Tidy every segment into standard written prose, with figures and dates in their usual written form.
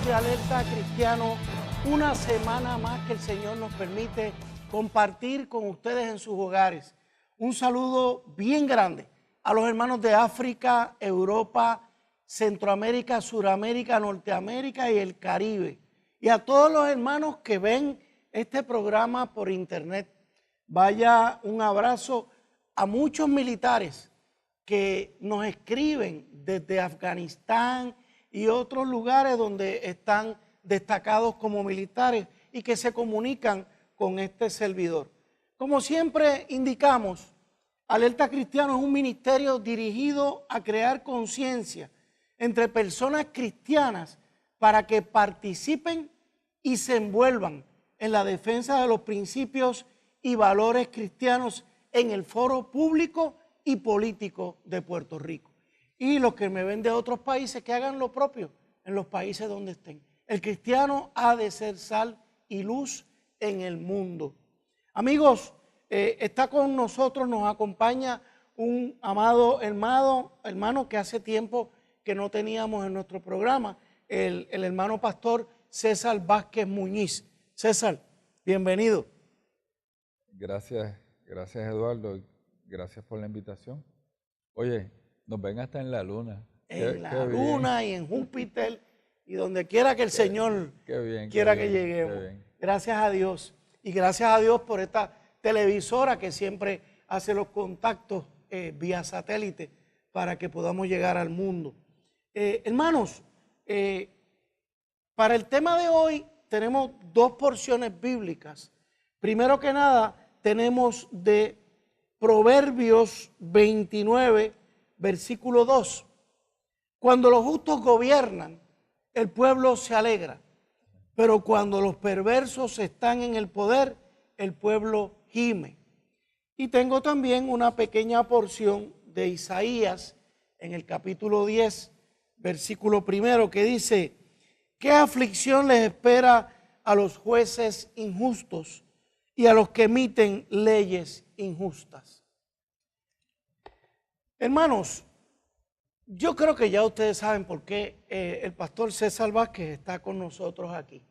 de Alerta Cristiano, una semana más que el Señor nos permite compartir con ustedes en sus hogares. Un saludo bien grande a los hermanos de África, Europa, Centroamérica, Suramérica, Norteamérica y el Caribe. Y a todos los hermanos que ven este programa por internet. Vaya un abrazo a muchos militares que nos escriben desde Afganistán y otros lugares donde están destacados como militares y que se comunican con este servidor. Como siempre indicamos, Alerta Cristiano es un ministerio dirigido a crear conciencia entre personas cristianas para que participen y se envuelvan en la defensa de los principios y valores cristianos en el foro público y político de Puerto Rico. Y los que me ven de otros países, que hagan lo propio en los países donde estén. El cristiano ha de ser sal y luz en el mundo. Amigos, está con nosotros, nos acompaña un amado hermano que hace tiempo que no teníamos en nuestro programa, el hermano pastor César Vázquez Muñiz. César, bienvenido. Gracias Eduardo, gracias por la invitación. Oye, nos ven hasta en la luna. En la luna y en Júpiter y donde quiera que el Señor quiera que lleguemos. Gracias a Dios. Y gracias a Dios por esta televisora que siempre hace los contactos vía satélite para que podamos llegar al mundo. Hermanos, para el tema de hoy tenemos dos porciones bíblicas. Primero que nada, tenemos de Proverbios 29, versículo 2. Cuando los justos gobiernan, el pueblo se alegra, pero cuando los perversos están en el poder, el pueblo gime. Y tengo también una pequeña porción de Isaías en el capítulo 10, versículo 1, que dice: ¿qué aflicción les espera a los jueces injustos y a los que emiten leyes injustas? Hermanos, yo creo que ya ustedes saben por qué el pastor César Vázquez está con nosotros aquí.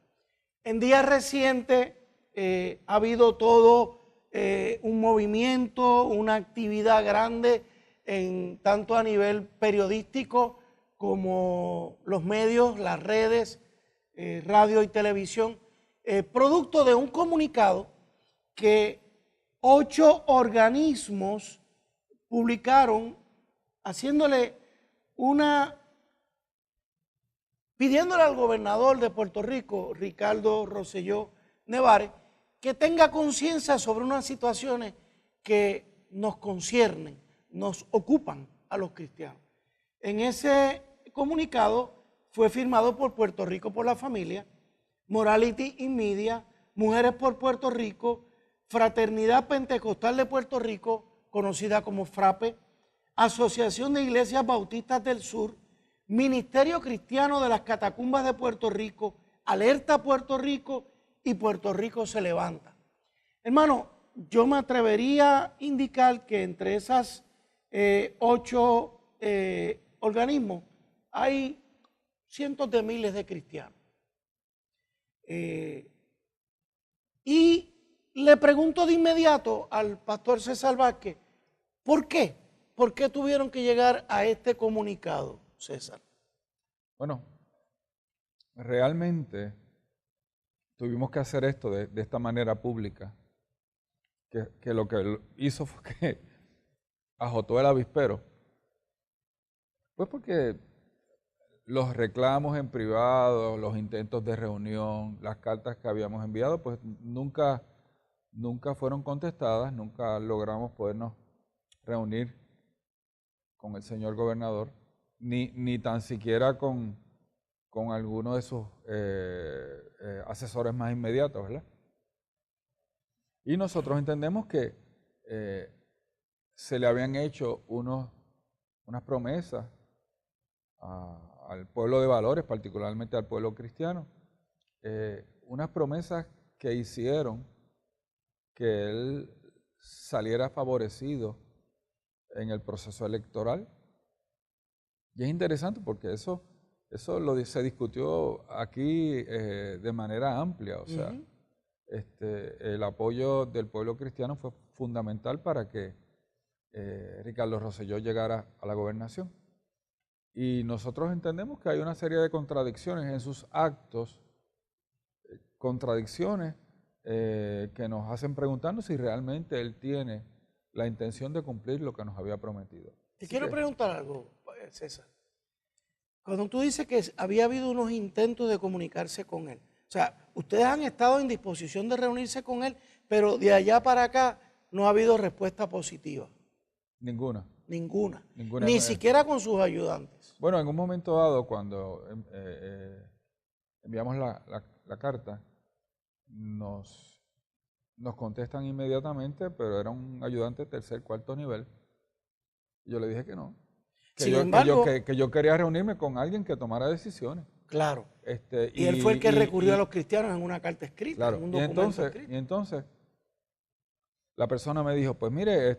En días recientes ha habido todo un movimiento, una actividad grande, tanto a nivel periodístico como los medios, las redes, radio y televisión, producto de un comunicado que 8 organismos publicaron pidiéndole al gobernador de Puerto Rico, Ricardo Rosselló Nevares, que tenga conciencia sobre unas situaciones que nos conciernen, nos ocupan a los cristianos. En ese comunicado fue firmado por Puerto Rico por la Familia, Morality in Media, Mujeres por Puerto Rico, Fraternidad Pentecostal de Puerto Rico, conocida como FRAPE, Asociación de Iglesias Bautistas del Sur, Ministerio Cristiano de las Catacumbas de Puerto Rico, Alerta Puerto Rico y Puerto Rico se levanta. Hermano, yo me atrevería a indicar que entre esas 8 organismos hay cientos de miles de cristianos. Y le pregunto de inmediato al pastor César Vázquez, ¿por qué? ¿Por qué tuvieron que llegar a este comunicado, César? Bueno, realmente tuvimos que hacer esto de esta manera pública, que lo que hizo fue que azotó el avispero. Pues porque los reclamos en privado, los intentos de reunión, las cartas que habíamos enviado, pues nunca fueron contestadas, nunca logramos podernos reunir con el señor gobernador, ni tan siquiera con alguno de sus asesores más inmediatos, ¿verdad? Y nosotros entendemos que se le habían hecho unas promesas al pueblo de valores, particularmente al pueblo cristiano, unas promesas que hicieron que él saliera favorecido en el proceso electoral. Y es interesante porque eso se discutió aquí de manera amplia, o sea, Ujú. el apoyo del pueblo cristiano fue fundamental para que Ricardo Rosselló llegara a la gobernación. Y nosotros entendemos que hay una serie de contradicciones en sus actos, contradicciones que nos hacen preguntarnos si realmente él tiene la intención de cumplir lo que nos había prometido. Te Así quiero que, preguntar algo, César. Cuando tú dices que había habido unos intentos de comunicarse con él, o sea, ustedes han estado en disposición de reunirse con él, pero de allá para acá no ha habido respuesta positiva, ninguna, ninguna, ninguna. ni siquiera con sus ayudantes. Bueno, en un momento dado, cuando enviamos la carta, nos contestan inmediatamente, pero era un ayudante de tercer, cuarto nivel. Yo le dije que no, Sin embargo, que yo quería reunirme con alguien que tomara decisiones. claro, Este, y él fue el que recurrió a y- los cristianos en una carta escrita, en claro, un documento escrito. y entonces la persona me dijo, pues mire,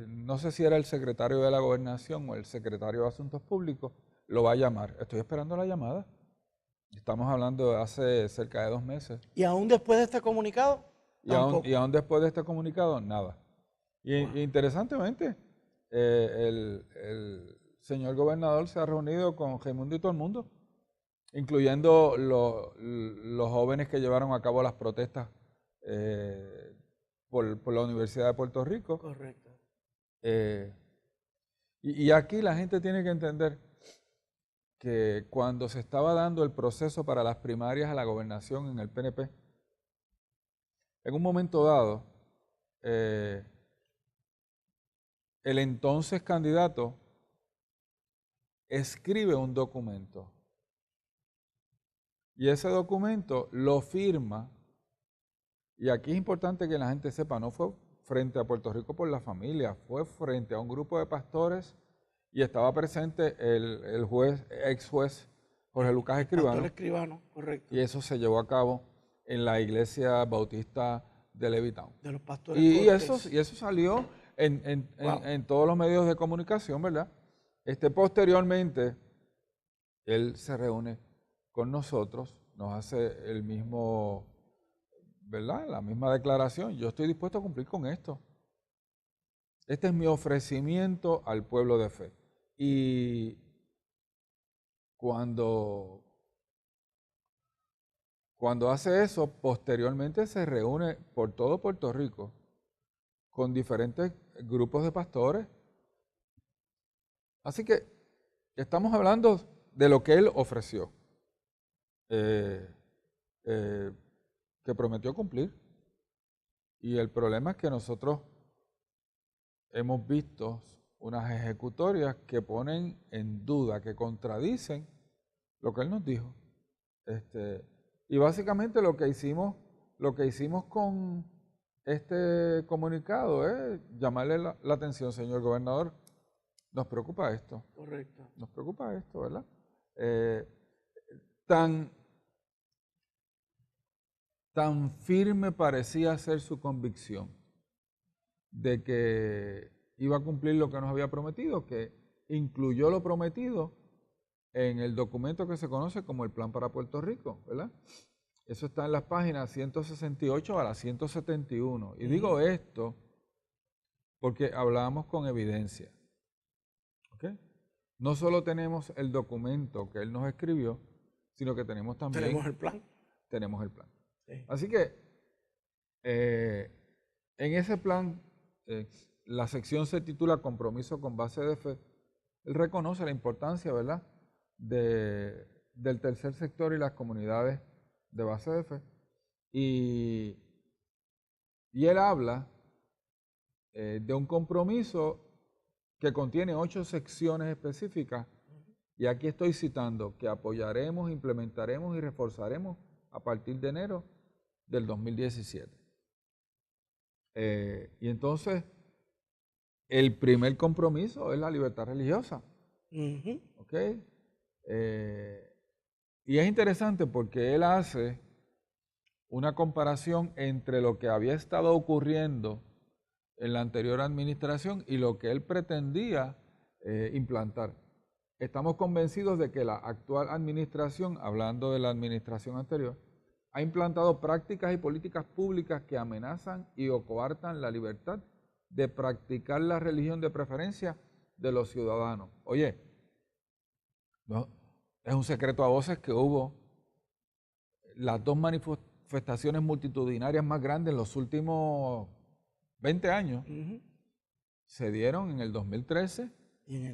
no sé si era el secretario de la Gobernación o el secretario de Asuntos Públicos, lo va a llamar. Estoy esperando la llamada. Estamos hablando de hace cerca de 2 meses. Y aún después de este comunicado, tampoco. Y aún después de este comunicado, nada. Wow. Y interesantemente, el señor gobernador se ha reunido con Raimundo y todo el mundo, incluyendo los jóvenes que llevaron a cabo las protestas por la Universidad de Puerto Rico. Correcto. Y aquí la gente tiene que entender que cuando se estaba dando el proceso para las primarias a la gobernación en el PNP, en un momento dado, el entonces candidato escribe un documento y ese documento lo firma, y aquí es importante que la gente sepa, no fue frente a Puerto Rico por la Familia, fue frente a un grupo de pastores y estaba presente el ex juez Jorge Lucas Pastor Escribano, Escribano, correcto. y eso se llevó a cabo en la iglesia bautista de Levittown. De los pastores Y Cortés. eso salió Wow. en todos los medios de comunicación, ¿verdad? Posteriormente, él se reúne con nosotros, nos hace el mismo, ¿verdad? La misma declaración. Yo estoy dispuesto a cumplir con esto. Este es mi ofrecimiento al pueblo de fe. Y cuando hace eso, posteriormente se reúne por todo Puerto Rico con diferentes grupos de pastores. Así que estamos hablando de lo que él ofreció, que prometió cumplir. Y el problema es que nosotros hemos visto unas ejecutorias que ponen en duda, que contradicen lo que él nos dijo. Y básicamente lo que hicimos con este comunicado es llamarle la atención, señor gobernador. Nos preocupa esto. Correcto. Nos preocupa esto, ¿verdad? Tan firme parecía ser su convicción de que iba a cumplir lo que nos había prometido, que incluyó lo prometido en el documento que se conoce como el Plan para Puerto Rico, ¿verdad? Eso está en las páginas 168 a la 171. Y digo esto porque hablábamos con evidencia. ¿Okay? No solo tenemos el documento que él nos escribió, sino que tenemos también... Tenemos el plan. Tenemos el plan. Sí. Así que en ese plan, la sección se titula Compromiso con base de fe. Él reconoce la importancia, ¿verdad?, del tercer sector y las comunidades de base de fe. Y él habla de un compromiso que contiene 8 secciones específicas. Y aquí estoy citando que apoyaremos, implementaremos y reforzaremos a partir de enero del 2017. Y entonces, el primer compromiso es la libertad religiosa. ¿Ok? Y es interesante porque él hace una comparación entre lo que había estado ocurriendo en la anterior administración y lo que él pretendía implantar. estamos convencidos de que la actual administración, hablando de la administración anterior, ha implantado prácticas y políticas públicas que amenazan y o coartan la libertad de practicar la religión de preferencia de los ciudadanos. Oye, no, es un secreto a voces que hubo las dos manifestaciones multitudinarias más grandes en los últimos 20 años. Se dieron en el 2013,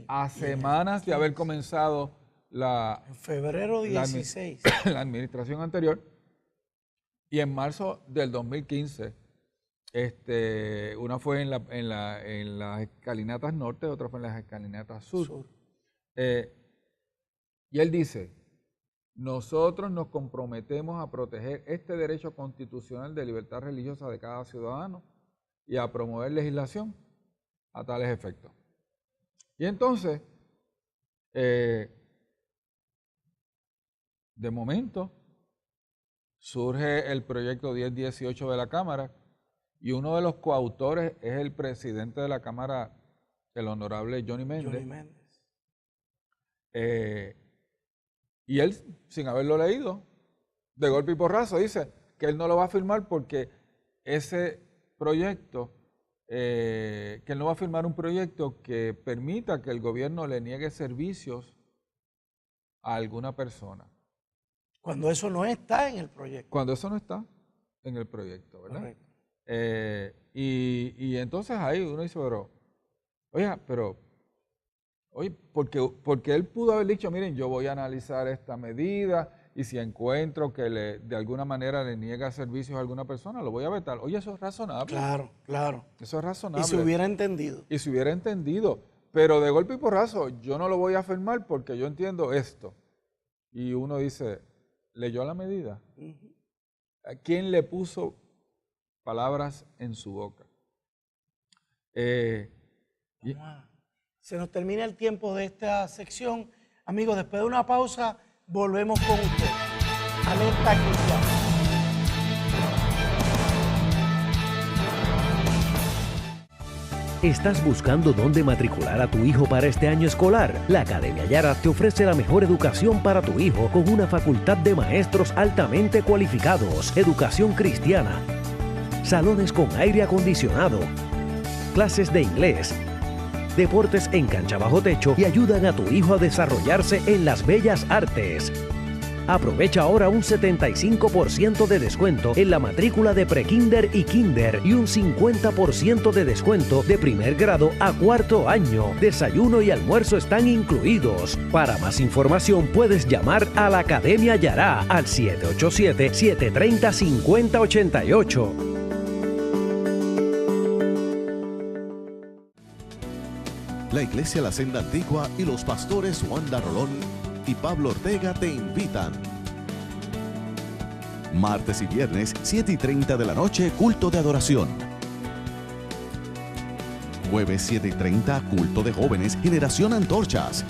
a semanas de haber comenzado en febrero 16. La administración anterior, y en marzo del 2015, una fue en las escalinatas norte, otra fue en las escalinatas sur. Y él dice, nosotros nos comprometemos a proteger este derecho constitucional de libertad religiosa de cada ciudadano y a promover legislación a tales efectos. Y entonces, de momento, surge el proyecto 1018 de la Cámara y uno de los coautores es el presidente de la Cámara, el honorable Johnny Méndez. Y él, sin haberlo leído, de golpe y porrazo, dice que él no lo va a firmar porque ese proyecto, que él no va a firmar un proyecto que permita que el gobierno le niegue servicios a alguna persona. Cuando eso no está en el proyecto. Cuando eso no está en el proyecto, ¿verdad? Y entonces ahí uno dice, porque él pudo haber dicho, miren, yo voy a analizar esta medida y si encuentro que de alguna manera le niega servicios a alguna persona, lo voy a vetar. Oye, eso es razonable. Claro. Eso es razonable. Y se hubiera entendido. Y se hubiera entendido. Pero de golpe y porrazo, yo no lo voy a firmar porque yo entiendo esto. Y uno dice, ¿leyó la medida? ¿A quién le puso palabras en su boca? Se nos termina el tiempo de esta sección. Amigos, después de una pausa, volvemos con usted. Alerta Cristiana. ¿Estás buscando dónde matricular a tu hijo para este año escolar? La Academia Yara te ofrece la mejor educación para tu hijo con una facultad de maestros altamente cualificados, educación cristiana, salones con aire acondicionado, clases de inglés, deportes en cancha bajo techo y ayudan a tu hijo a desarrollarse en las bellas artes. Aprovecha ahora un 75% de descuento en la matrícula de prekinder y kinder y un 50% de descuento de primer grado a cuarto año. Desayuno y almuerzo están incluidos. Para más información puedes llamar a la Academia Yara al 787-730-5088. La Iglesia La Senda Antigua y los pastores Wanda Rolón y Pablo Ortega te invitan. Martes y viernes, 7:30 de la noche, culto de adoración. Jueves, 7:30, culto de jóvenes, Generación Antorchas.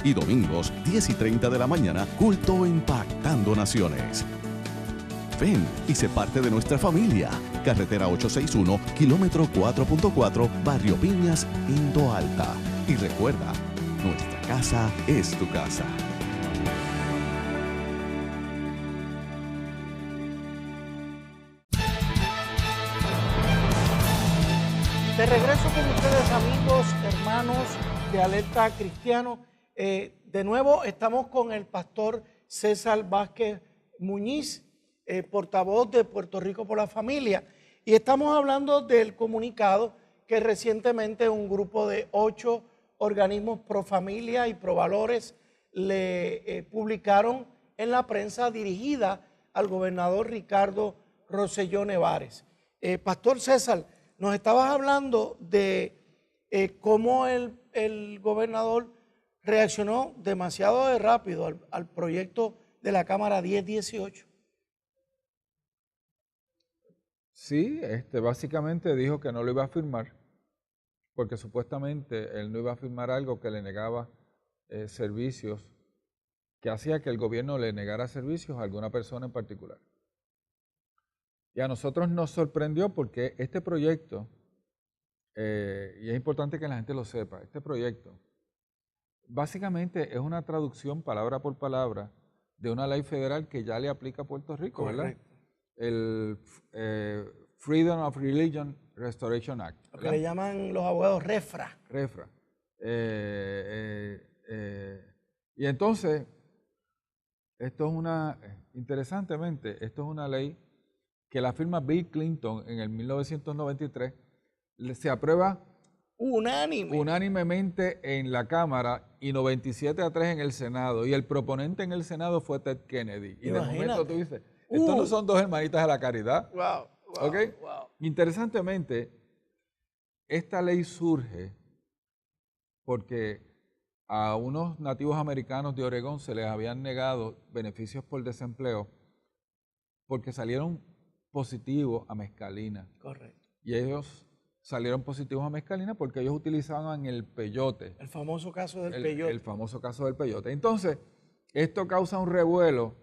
Y domingos, 10:30 de la mañana, culto impactando naciones. Ven y sé parte de nuestra familia. Carretera 861, kilómetro 4.4, Barrio Piñas, Indo Alta. Y recuerda, nuestra casa es tu casa. De regreso con ustedes, amigos, hermanos de Alerta Cristiano. De nuevo estamos con el pastor César Vázquez Muñiz, portavoz de Puerto Rico por la Familia. Y estamos hablando del comunicado que recientemente un grupo de 8 organismos pro familia y pro valores le publicaron en la prensa dirigida al gobernador Ricardo Rosselló Nevares. Pastor César, nos estabas hablando de cómo el gobernador reaccionó demasiado rápido al proyecto de la Cámara 1018. Sí, básicamente dijo que no lo iba a firmar, porque supuestamente él no iba a firmar algo que le negaba servicios, que hacía que el gobierno le negara servicios a alguna persona en particular. Y a nosotros nos sorprendió porque este proyecto, y es importante que la gente lo sepa, este proyecto básicamente es una traducción palabra por palabra de una ley federal que ya le aplica a Puerto Rico, ¿verdad? Correcto. El Freedom of Religion Restoration Act, Lo que ¿verdad? le llaman los abogados REFRA. REFRA. Y entonces, esto es interesantemente, esto es una ley que la firma Bill Clinton en el 1993 se aprueba unánimemente en la Cámara y 97-3 en el Senado. Y el proponente en el Senado fue Ted Kennedy. Y de momento tú dices, estos no son dos hermanitas de la caridad. Wow, wow, ¿Ok? wow. Interesantemente, esta ley surge porque a unos nativos americanos de Oregón se les habían negado beneficios por desempleo porque salieron positivos a mescalina. Correcto. Y ellos salieron positivos a mescalina porque ellos utilizaban el peyote. El famoso caso del peyote. El famoso caso del peyote. Entonces, esto causa un revuelo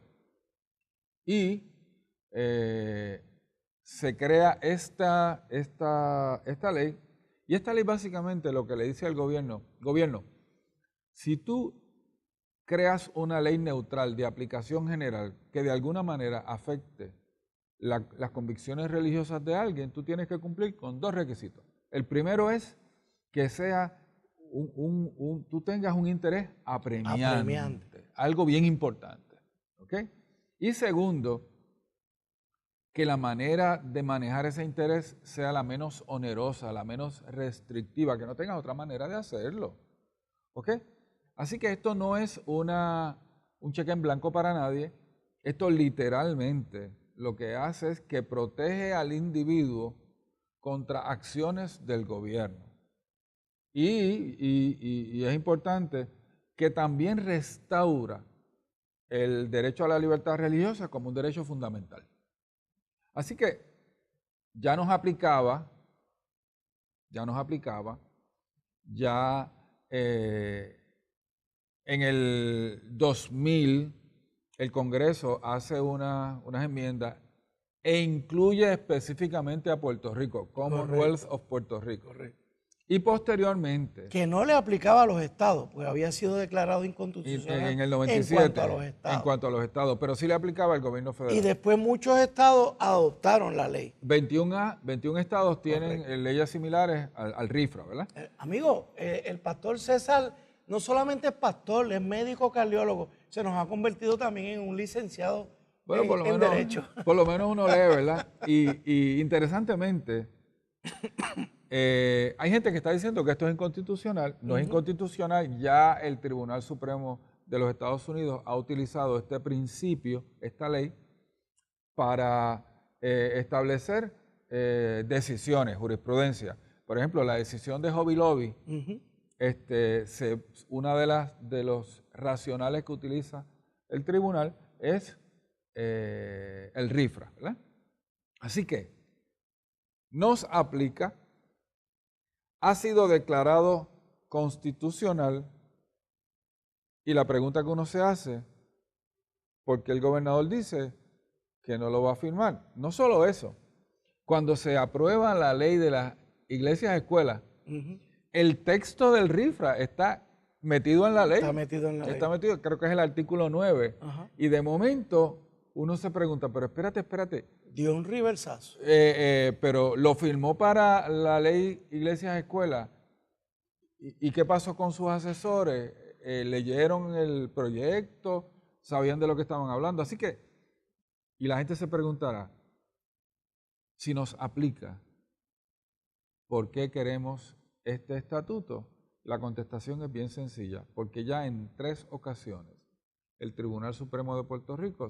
y se crea esta ley. Y esta ley básicamente lo que le dice al gobierno, si tú creas una ley neutral de aplicación general que de alguna manera afecte las convicciones religiosas de alguien, tú tienes que cumplir con dos requisitos. El primero es que sea tú tengas un interés apremiante, algo bien importante. ¿Ok? Y segundo, que la manera de manejar ese interés sea la menos onerosa, la menos restrictiva, que no tengas otra manera de hacerlo. ¿Ok? Así que esto no es un cheque en blanco para nadie. Esto literalmente lo que hace es que protege al individuo contra acciones del gobierno. Y es importante que también restaura el derecho a la libertad religiosa como un derecho fundamental. Así que ya en el 2000 el Congreso hace unas enmiendas e incluye específicamente a Puerto Rico, Commonwealth of Puerto Rico. Correcto. Y posteriormente, Que no le aplicaba a los estados, pues había sido declarado inconstitucional en el 97, en cuanto a los estados. En cuanto a los estados, pero sí le aplicaba al gobierno federal. Y después muchos estados adoptaron la ley. 21 estados tienen leyes similares al RIFRA, ¿verdad? Amigo, el pastor César no solamente es pastor, es médico cardiólogo, se nos ha convertido también en un licenciado en Derecho. Por lo menos uno lee, ¿verdad? Y interesantemente, hay gente que está diciendo que esto es inconstitucional. No es inconstitucional, ya el Tribunal Supremo de los Estados Unidos ha utilizado este principio, esta ley, para establecer decisiones, jurisprudencia. Por ejemplo, la decisión de Hobby Lobby, una de los racionales que utiliza el tribunal es el RIFRA, ¿verdad? Así que nos aplica, ha sido declarado constitucional y la pregunta que uno se hace, ¿por qué el gobernador dice que no lo va a firmar? No solo eso, cuando se aprueba la ley de las iglesias escuelas, el texto del RIFRA está metido en la ley. Está metido en la ley. Está metido, creo que es el artículo 9. Y de momento uno se pregunta, pero espérate. Dio un reversazo. Pero lo firmó para la ley iglesias escuelas. ¿Y qué pasó con sus asesores? ¿Leyeron el proyecto? ¿Sabían de lo que estaban hablando? Así que, y la gente se preguntará, si nos aplica, ¿por qué queremos este estatuto? La contestación es bien sencilla, porque ya en 3 ocasiones el Tribunal Supremo de Puerto Rico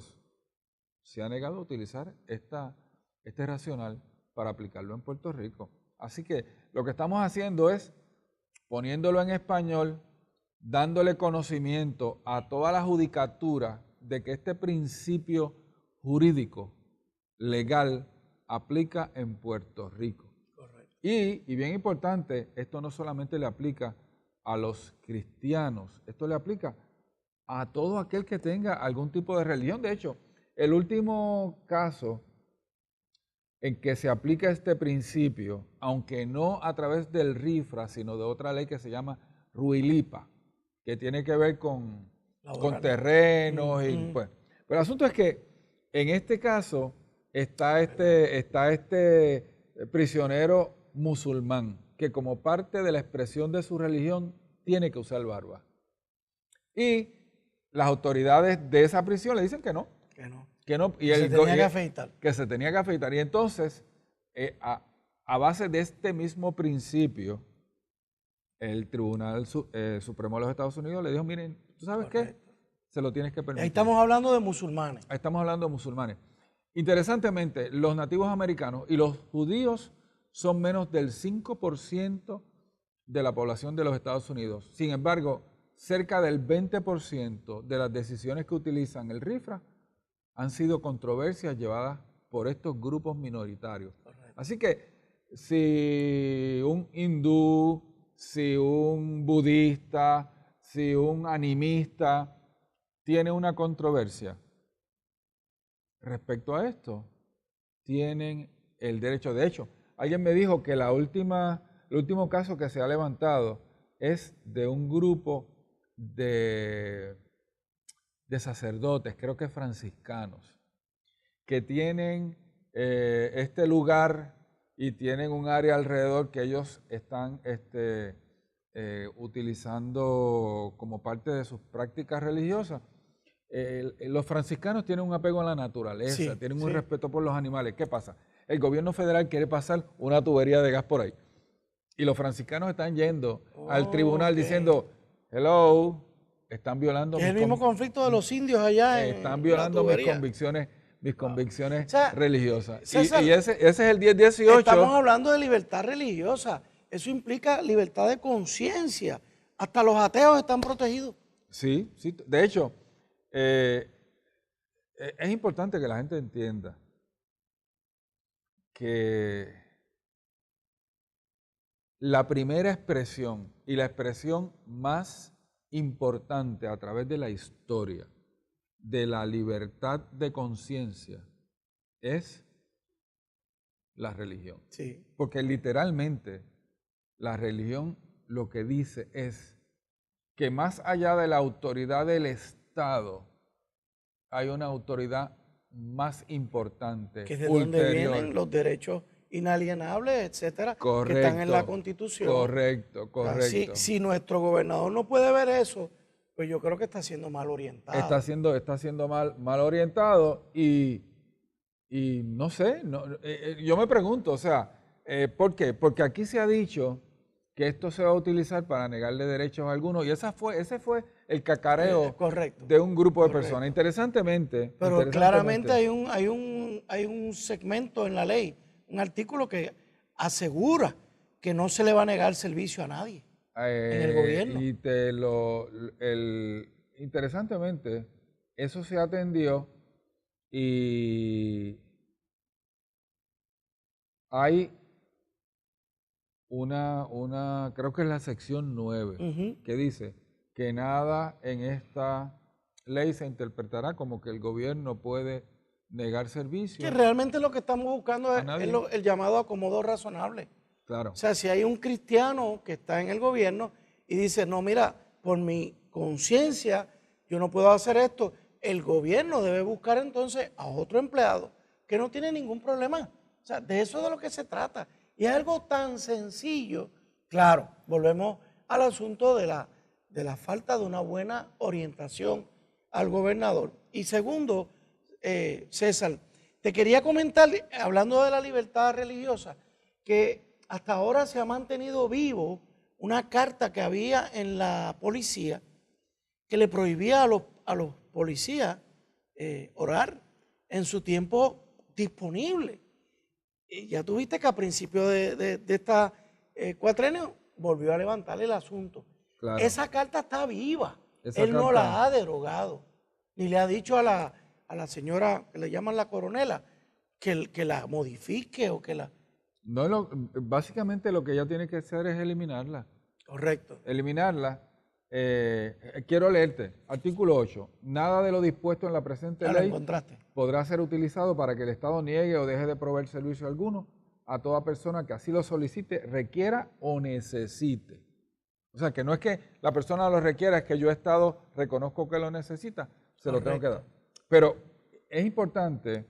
se ha negado a utilizar este racional para aplicarlo en Puerto Rico. Así que lo que estamos haciendo es poniéndolo en español, dándole conocimiento a toda la judicatura de que este principio jurídico, legal, aplica en Puerto Rico. Correcto. Y bien importante, esto no solamente le aplica a los cristianos, esto le aplica a todo aquel que tenga algún tipo de religión. De hecho, el último caso en que se aplica este principio, aunque no a través del RIFRA, sino de otra ley que se llama Ruilipa, que tiene que ver con Laboral. terrenos y pues. Pero el asunto es que en este caso está este prisionero musulmán que como parte de la expresión de su religión tiene que usar barba. Y las autoridades de esa prisión le dicen que no. Que no. Y se tenía que afeitar. Que se tenía que afeitar. Y entonces, a base de este mismo principio, el Tribunal Supremo de los Estados Unidos le dijo, miren, ¿tú sabes qué? Se lo tienes que permitir. Ahí estamos hablando de musulmanes. Ahí estamos hablando de musulmanes. Interesantemente, los nativos americanos y los judíos son menos del 5% de la población de los Estados Unidos. Sin embargo, cerca del 20% de las decisiones que utilizan el RFRA han sido controversias llevadas por estos grupos minoritarios. Correcto. Así que si un hindú, si un budista, si un animista tiene una controversia respecto a esto, tienen el derecho. De hecho, alguien me dijo que el último caso que se ha levantado es de un grupo de sacerdotes, creo que franciscanos, que tienen este lugar y tienen un área alrededor que ellos están utilizando como parte de sus prácticas religiosas. Los franciscanos tienen un apego a la naturaleza, tienen un respeto por los animales. ¿Qué pasa? El gobierno federal quiere pasar una tubería de gas por ahí. Y los franciscanos están yendo al tribunal diciendo, hello, están violando es el mismo conflicto de los indios allá están violando mis convicciones o sea, religiosas. César, y ese es el 10-18. Estamos hablando de libertad religiosa. Eso implica libertad de conciencia. Hasta los ateos están protegidos. Sí, sí. De hecho, es importante que la gente entienda que la primera expresión y la expresión más importante a través de la historia de la libertad de conciencia es la religión. Sí. Porque literalmente la religión lo que dice es que más allá de la autoridad del Estado hay una autoridad más importante, que es de ulterior. donde vienen los derechos inalienables, etcétera, correcto, que están en la Constitución. Correcto. Si nuestro gobernador no puede ver eso, pues yo creo que está siendo mal orientado. Está siendo mal orientado y no sé, yo me pregunto, o sea, ¿por qué? Porque aquí se ha dicho que esto se va a utilizar para negarle derechos a algunos y ese fue el cacareo de un grupo de personas. Interesantemente. Pero claramente hay un segmento en la ley, un artículo que asegura que no se le va a negar servicio a nadie en el gobierno. Interesantemente, eso se atendió y hay creo que es la sección 9, que dice que nada en esta ley se interpretará como que el gobierno puede negar servicio. Que realmente lo que estamos buscando es el llamado acomodo razonable. Claro. O sea, si hay un cristiano que está en el gobierno y dice, no, mira, por mi conciencia yo no puedo hacer esto, el gobierno debe buscar entonces a otro empleado que no tiene ningún problema. O sea, de eso es de lo que se trata. Y es algo tan sencillo. Claro, volvemos al asunto de la falta de una buena orientación al gobernador. Y segundo, César, te quería comentar, hablando de la libertad religiosa, que hasta ahora se ha mantenido vivo una carta que había en la policía que le prohibía a los policías orar en su tiempo disponible. Y ya tuviste que a principio de esta cuatrenio volvió a levantar el asunto. Claro. Esa carta está viva. Él no la ha derogado. Ni le ha dicho a la señora que le llaman la coronela que la modifique o que la... No, básicamente lo que ella tiene que hacer es eliminarla. Correcto. Eliminarla. Quiero leerte. Artículo 8. Nada de lo dispuesto en la presente ley podrá ser utilizado para que el Estado niegue o deje de proveer servicio alguno a toda persona que así lo solicite, requiera o necesite. O sea, que no es que la persona lo requiera, es que yo Estado reconozco que lo necesita, se lo tengo que dar. Pero es importante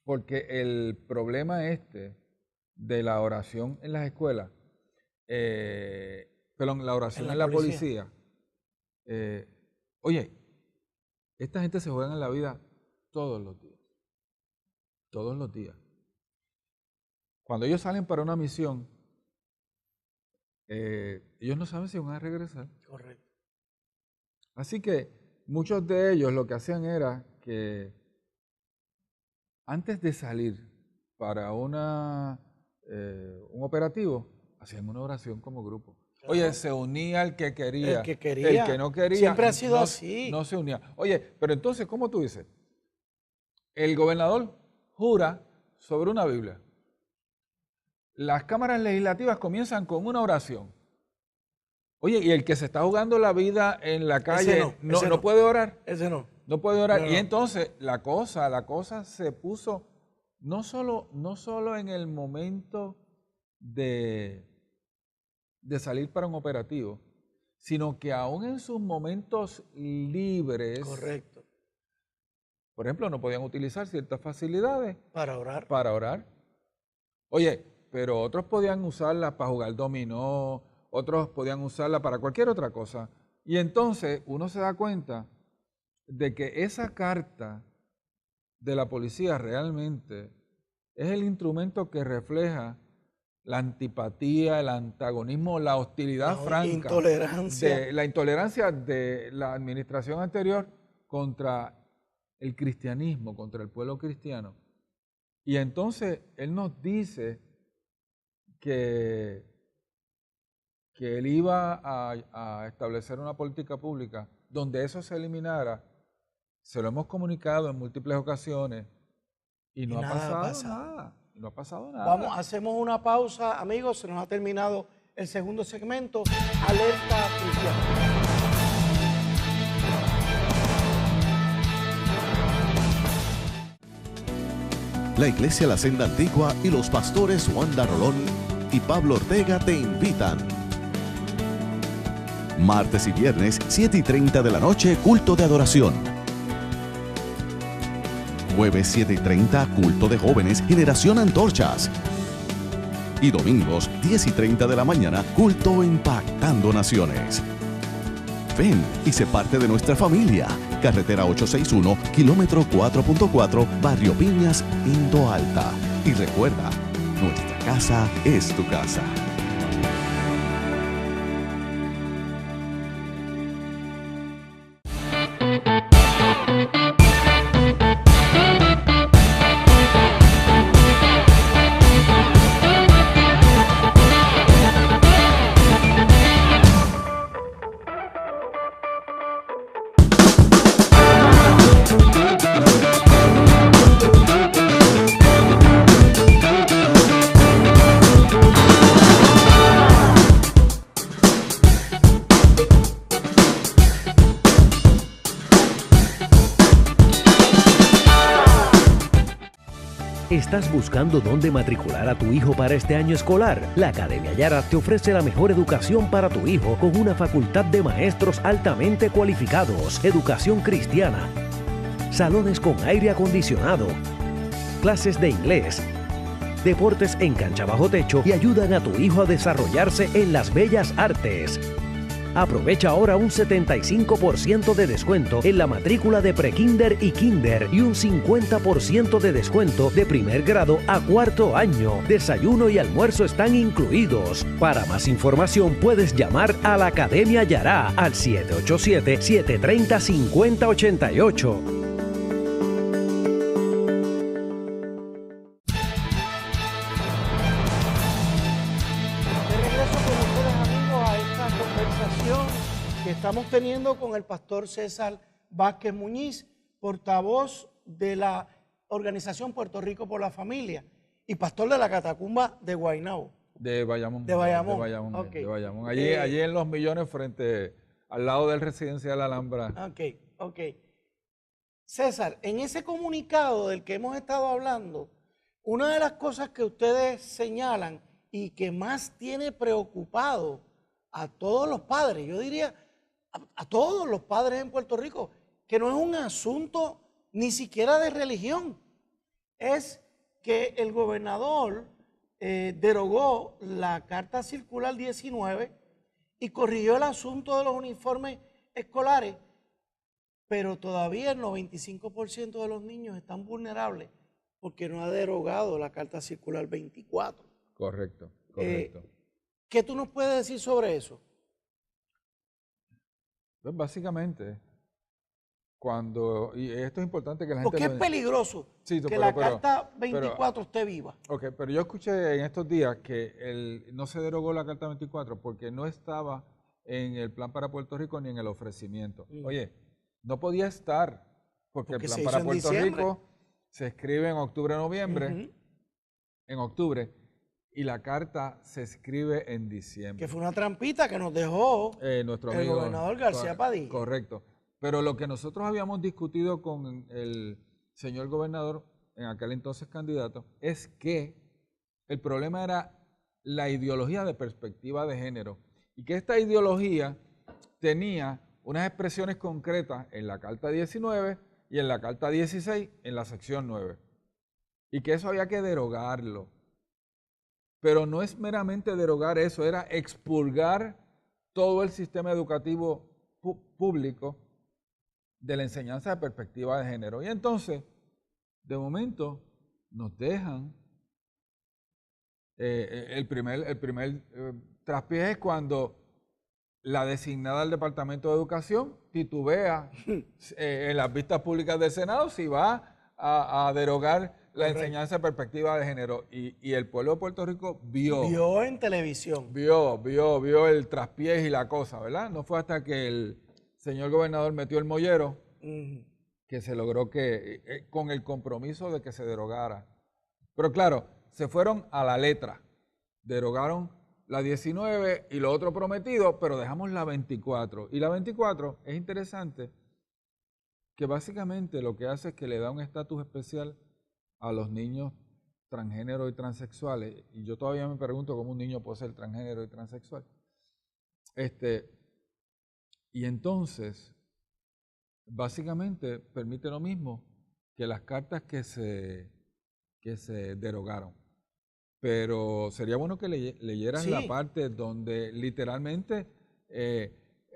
porque el problema de la oración en las escuelas, perdón, la oración en la policía, oye, esta gente se juega en la vida todos los días. Todos los días. Cuando ellos salen para una misión, ellos no saben si van a regresar. Correcto. Así que muchos de ellos lo que hacían era que antes de salir para un operativo, hacían una oración como grupo. Claro. Oye, se unía el que quería. El que quería. El que no quería. Siempre ha sido así. No se unía. Oye, pero entonces, ¿cómo tú dices? El gobernador jura sobre una Biblia. Las cámaras legislativas comienzan con una oración. Oye, y el que se está jugando la vida en la calle no puede orar. Ese no. No puede orar. No. Y entonces la cosa se puso no solo en el momento de salir para un operativo, sino que aún en sus momentos libres. Correcto. Por ejemplo, no podían utilizar ciertas facilidades. Para orar. Para orar. Oye, pero otros podían usarla para jugar dominó, otros podían usarla para cualquier otra cosa. Y entonces uno se da cuenta de que esa carta de la policía realmente es el instrumento que refleja la antipatía, el antagonismo, la hostilidad franca, la intolerancia de la administración anterior contra el cristianismo, contra el pueblo cristiano. Y entonces él nos dice que él iba a establecer una política pública donde eso se eliminara. Se lo hemos comunicado en múltiples ocasiones y no ha pasado nada. No ha pasado nada. Hacemos una pausa, amigos, se nos ha terminado el segundo segmento, Alerta Cristiana. La Iglesia La Senda Antigua y los pastores Wanda Rolón y Pablo Ortega te invitan. Martes y viernes, 7:30 de la noche, culto de adoración. Jueves 7:30, culto de jóvenes, Generación Antorchas. Y domingos, 10:30 de la mañana, culto Impactando Naciones. Ven y sé parte de nuestra familia. Carretera 861, kilómetro 4.4, Barrio Piñas, Indo Alta. Y recuerda, nuestra casa es tu casa. ¿Estás buscando dónde matricular a tu hijo para este año escolar? La Academia Yara te ofrece la mejor educación para tu hijo con una facultad de maestros altamente cualificados, educación cristiana, salones con aire acondicionado, clases de inglés, deportes en cancha bajo techo y ayudan a tu hijo a desarrollarse en las bellas artes. Aprovecha ahora un 75% de descuento en la matrícula de prekinder y kinder y un 50% de descuento de primer grado a cuarto año. Desayuno y almuerzo están incluidos. Para más información puedes llamar a la Academia Yara al 787-730-5088. Que estamos teniendo con el pastor César Vázquez Muñiz, portavoz de la organización Puerto Rico por la Familia y pastor de la Catacumba de Guaynabo. De Bayamón. De Bayamón. De Bayamón. Okay. De Bayamón. Allí en Los Millones, al lado del Residencial Alhambra. Ok. César, en ese comunicado del que hemos estado hablando, una de las cosas que ustedes señalan y que más tiene preocupado a todos los padres, yo diría a todos los padres en Puerto Rico, que no es un asunto ni siquiera de religión, es que el gobernador derogó la Carta Circular 19 y corrigió el asunto de los uniformes escolares, pero todavía el 95% de los niños están vulnerables porque no ha derogado la Carta Circular 24. Correcto, correcto. ¿Qué tú nos puedes decir sobre eso? Pues básicamente, y esto es importante que la gente... Porque es peligroso sí, que la Carta 24 esté viva. Ok, pero yo escuché en estos días que no se derogó la Carta 24 porque no estaba en el plan para Puerto Rico ni en el ofrecimiento. Oye, no podía estar porque el plan para Puerto Rico se escribe en octubre, noviembre, en octubre, y la carta se escribe en diciembre. Que fue una trampita que nos dejó nuestro el amigo gobernador García Padilla. Correcto. Pero lo que nosotros habíamos discutido con el señor gobernador, en aquel entonces candidato, es que el problema era la ideología de perspectiva de género y que esta ideología tenía unas expresiones concretas en la Carta 19 y en la Carta 16 en la sección 9 y que eso había que derogarlo. Pero no es meramente derogar eso, era expurgar todo el sistema educativo público de la enseñanza de perspectiva de género. Y entonces, de momento, nos dejan el primer traspié es cuando la designada del Departamento de Educación titubea en las vistas públicas del Senado si va a derogar la enseñanza de perspectiva de género. Y el pueblo de Puerto Rico vio en televisión. Vio el traspiés y la cosa, ¿verdad? No fue hasta que el señor gobernador metió el mollero que se logró que, con el compromiso de que se derogara. Pero claro, se fueron a la letra. Derogaron la 19 y lo otro prometido, pero dejamos la 24. Y la 24 es interesante que básicamente lo que hace es que le da un estatus especial a los niños transgénero y transexuales. Y yo todavía me pregunto cómo un niño puede ser transgénero y transexual. Y entonces, básicamente permite lo mismo que las cartas que se derogaron. Pero sería bueno que leyeras la parte donde literalmente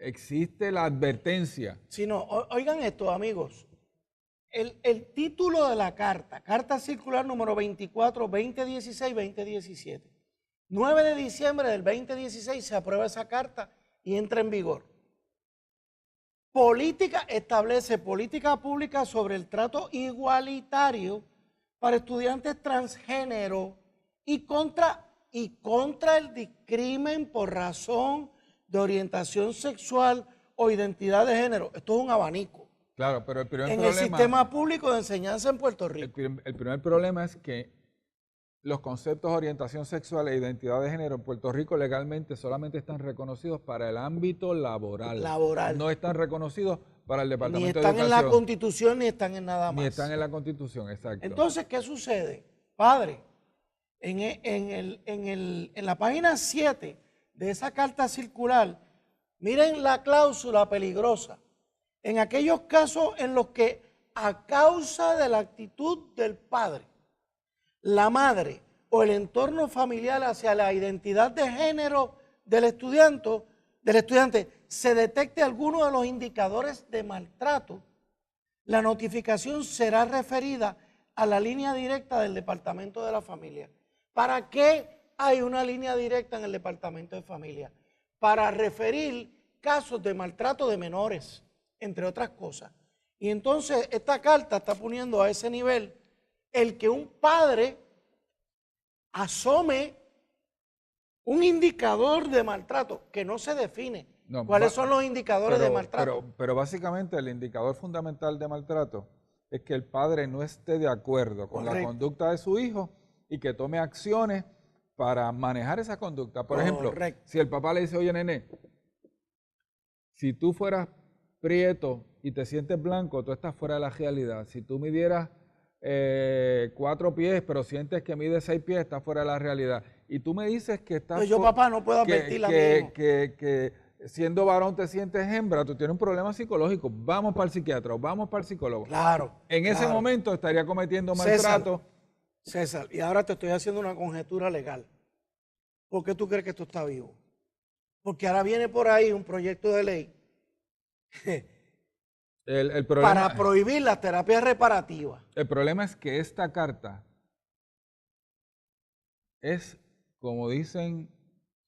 existe la advertencia. Sí, no, oigan esto, amigos. El título de la carta circular número 24, 2016-2017. 9 de diciembre del 2016 se aprueba esa carta y entra en vigor. Establece política pública sobre el trato igualitario para estudiantes transgénero y contra el discrimen por razón de orientación sexual o identidad de género. Esto es un abanico. Claro, pero el primer problema... En el sistema público de enseñanza en Puerto Rico. El primer problema es que los conceptos de orientación sexual e identidad de género en Puerto Rico legalmente solamente están reconocidos para el ámbito laboral. No están reconocidos para el Departamento de Educación. Ni están en la Constitución ni están en nada más. Ni están en la Constitución, exacto. Entonces, ¿qué sucede? Padre, en la página 7 de esa carta circular, miren la cláusula peligrosa. En aquellos casos en los que a causa de la actitud del padre, la madre o el entorno familiar hacia la identidad de género del estudiante se detecte alguno de los indicadores de maltrato, la notificación será referida a la línea directa del Departamento de la Familia. ¿Para qué hay una línea directa en el Departamento de Familia? Para referir casos de maltrato de menores, entre otras cosas. Y entonces esta carta está poniendo a ese nivel el que un padre asome un indicador de maltrato que no se define. ¿Cuáles son los indicadores de maltrato? Pero básicamente el indicador fundamental de maltrato es que el padre no esté de acuerdo con la conducta de su hijo y que tome acciones para manejar esa conducta. Por ejemplo, si el papá le dice, oye, nene, si tú fueras prieto y te sientes blanco, tú estás fuera de la realidad. Si tú midieras 4 pies, pero sientes que mides 6 pies, estás fuera de la realidad. y tú me dices que estás... Pues yo, papá, no puedo advertirla a mi hijo. Que siendo varón te sientes hembra, tú tienes un problema psicológico, vamos para el psiquiatra, vamos para el psicólogo. Claro. En ese momento estaría cometiendo maltrato. César, y ahora te estoy haciendo una conjetura legal. ¿Por qué tú crees que esto está vivo? Porque ahora viene por ahí un proyecto de ley El problema, para prohibir las terapias reparativas. el problema es que esta carta es, como dicen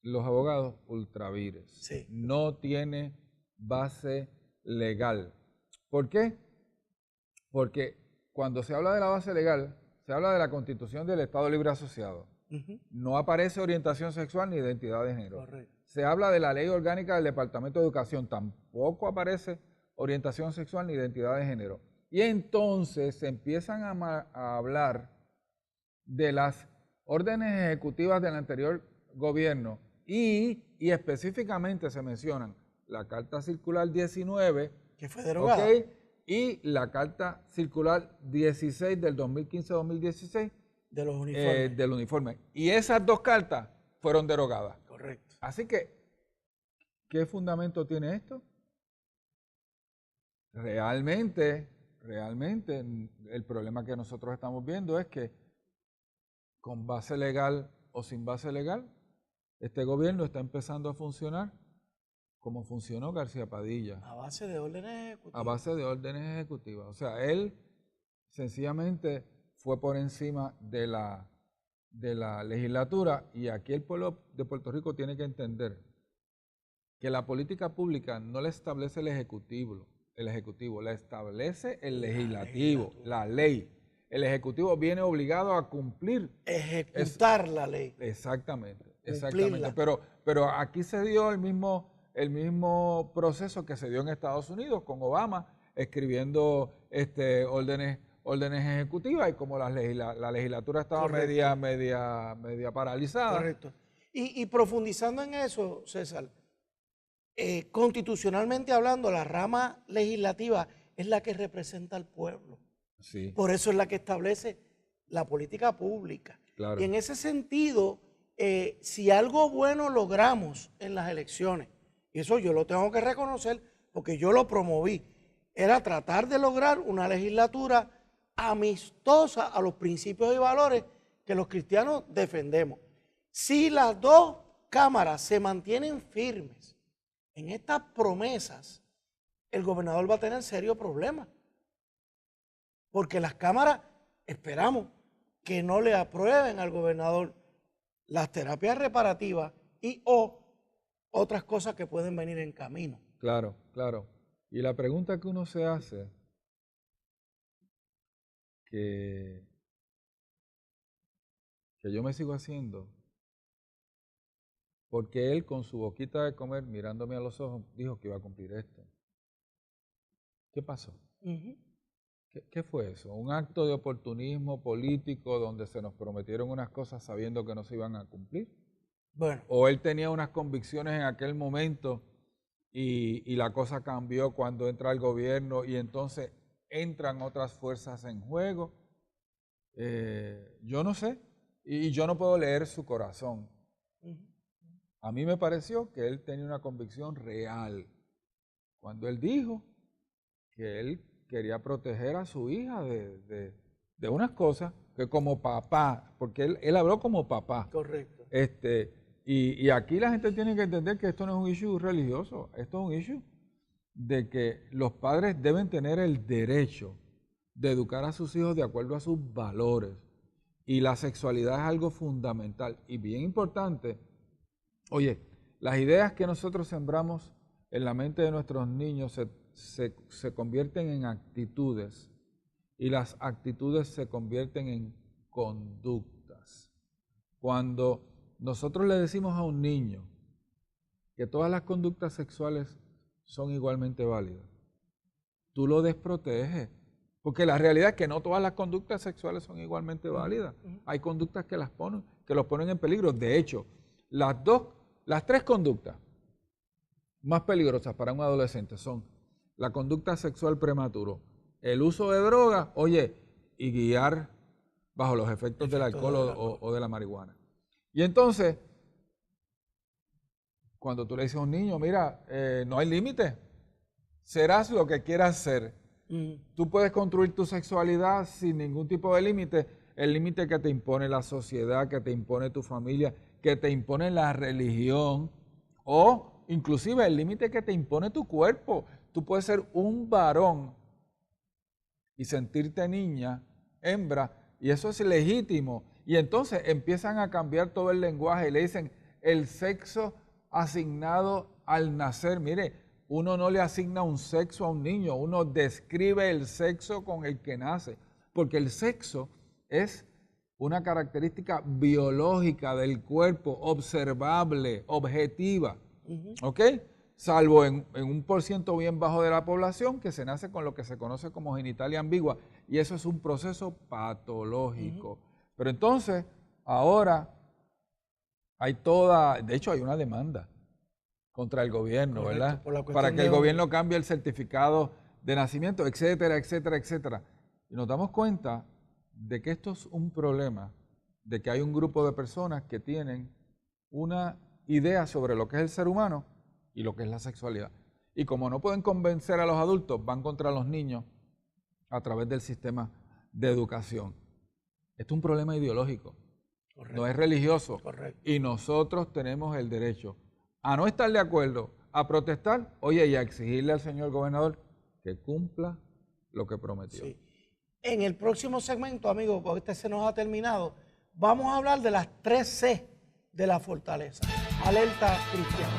los abogados, ultra vires. Sí. No tiene base legal. ¿Por qué? Porque cuando se habla de la base legal, se habla de la Constitución del Estado Libre Asociado. No aparece orientación sexual ni identidad de género. Correcto. Se habla de la Ley Orgánica del Departamento de Educación, tampoco aparece orientación sexual ni identidad de género. Y entonces se empiezan a hablar de las órdenes ejecutivas del anterior gobierno y específicamente se mencionan la Carta Circular 19, que fue derogada, ¿okay? Y la Carta Circular 16 del 2015-2016 de los uniformes. del uniforme. Y esas dos cartas fueron derogadas. Correcto. Así que, ¿qué fundamento tiene esto? Realmente, el problema que nosotros estamos viendo es que con base legal o sin base legal, este gobierno está empezando a funcionar como funcionó García Padilla. A base de órdenes ejecutivas. A base de órdenes ejecutivas. O sea, él sencillamente fue por encima de la legislatura, y aquí el pueblo de Puerto Rico tiene que entender que la política pública no la establece el ejecutivo, la establece el legislativo, la ley. El ejecutivo viene obligado a cumplir. Ejecutar la ley. Exactamente. Cumplirla. Pero aquí se dio el mismo proceso que se dio en Estados Unidos con Obama escribiendo órdenes ejecutivas, y como la legislatura estaba media paralizada. Correcto. Y profundizando en eso, César, constitucionalmente hablando, la rama legislativa es la que representa al pueblo. Sí. Por eso es la que establece la política pública. Claro. Y en ese sentido, si algo bueno logramos en las elecciones, y eso yo lo tengo que reconocer porque yo lo promoví, era tratar de lograr una legislatura amistosa a los principios y valores que los cristianos defendemos. Si las dos cámaras se mantienen firmes en estas promesas, el gobernador va a tener serios problemas. Porque las cámaras esperamos que no le aprueben al gobernador las terapias reparativas y o otras cosas que pueden venir en camino. Claro, claro. Y la pregunta que uno se hace, que yo me sigo haciendo, porque él con su boquita de comer, mirándome a los ojos, dijo que iba a cumplir esto. ¿Qué pasó? ¿Qué fue eso? ¿Un acto de oportunismo político donde se nos prometieron unas cosas sabiendo que no se iban a cumplir? Bueno. ¿O él tenía unas convicciones en aquel momento y la cosa cambió cuando entra el gobierno y entonces entran otras fuerzas en juego? Yo no sé, y yo no puedo leer su corazón. A mí me pareció que él tenía una convicción real cuando él dijo que él quería proteger a su hija de unas cosas que como papá, porque él habló como papá. Correcto. Y aquí la gente tiene que entender que esto no es un issue religioso, esto es un issue de que los padres deben tener el derecho de educar a sus hijos de acuerdo a sus valores. Y la sexualidad es algo fundamental y bien importante. Oye, las ideas que nosotros sembramos en la mente de nuestros niños se convierten en actitudes, y las actitudes se convierten en conductas. Cuando nosotros le decimos a un niño que todas las conductas sexuales son igualmente válidas, tú lo desproteges, porque la realidad es que no todas las conductas sexuales son igualmente válidas. Hay conductas que los ponen en peligro. De hecho, las tres conductas más peligrosas para un adolescente son la conducta sexual prematuro, el uso de drogas, y guiar bajo los efectos del alcohol o de la marihuana. Y entonces, cuando tú le dices a un niño, mira, no hay límite, serás lo que quieras ser. Tú puedes construir tu sexualidad sin ningún tipo de límite. El límite que te impone la sociedad, que te impone tu familia, que te impone la religión, o inclusive el límite que te impone tu cuerpo. Tú puedes ser un varón y sentirte niña, hembra, y eso es legítimo. Y entonces empiezan a cambiar todo el lenguaje y le dicen el sexo asignado al nacer. Mire, uno no le asigna un sexo a un niño, uno describe el sexo con el que nace, porque el sexo es una característica biológica del cuerpo, observable, objetiva, ¿ok? Salvo en un porciento bien bajo de la población que se nace con lo que se conoce como genitalia ambigua, y eso es un proceso patológico. Pero entonces, ahora hay de hecho hay una demanda contra el gobierno, ¿verdad? Para que el gobierno cambie el certificado de nacimiento, etcétera, etcétera, etcétera. Y nos damos cuenta de que esto es un problema, de que hay un grupo de personas que tienen una idea sobre lo que es el ser humano y lo que es la sexualidad. Y como no pueden convencer a los adultos, van contra los niños a través del sistema de educación. Esto es un problema ideológico, no es religioso. Y nosotros tenemos el derecho a no estar de acuerdo, a protestar, oye, y a exigirle al señor gobernador que cumpla lo que prometió. Sí. En el próximo segmento, amigos, porque este se nos ha terminado, vamos a hablar de las 3 C de la fortaleza. Alerta cristiana.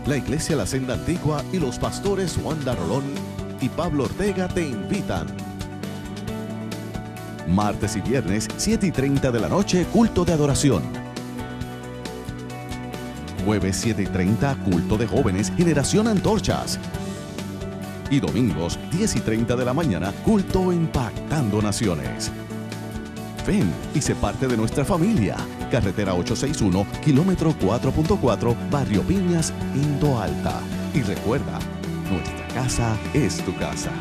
La Iglesia La Senda Antigua y los pastores Wanda Rolón y Pablo Ortega te invitan. Martes y viernes, 7:30 de la noche, culto de adoración. Jueves 7:30, culto de jóvenes, Generación Antorchas. Y domingos, 10:30 de la mañana, culto Impactando Naciones. Ven y sé parte de nuestra familia. Carretera 861, kilómetro 4.4, Barrio Piñas, Indo Alta. Y recuerda, nuestra casa es tu casa.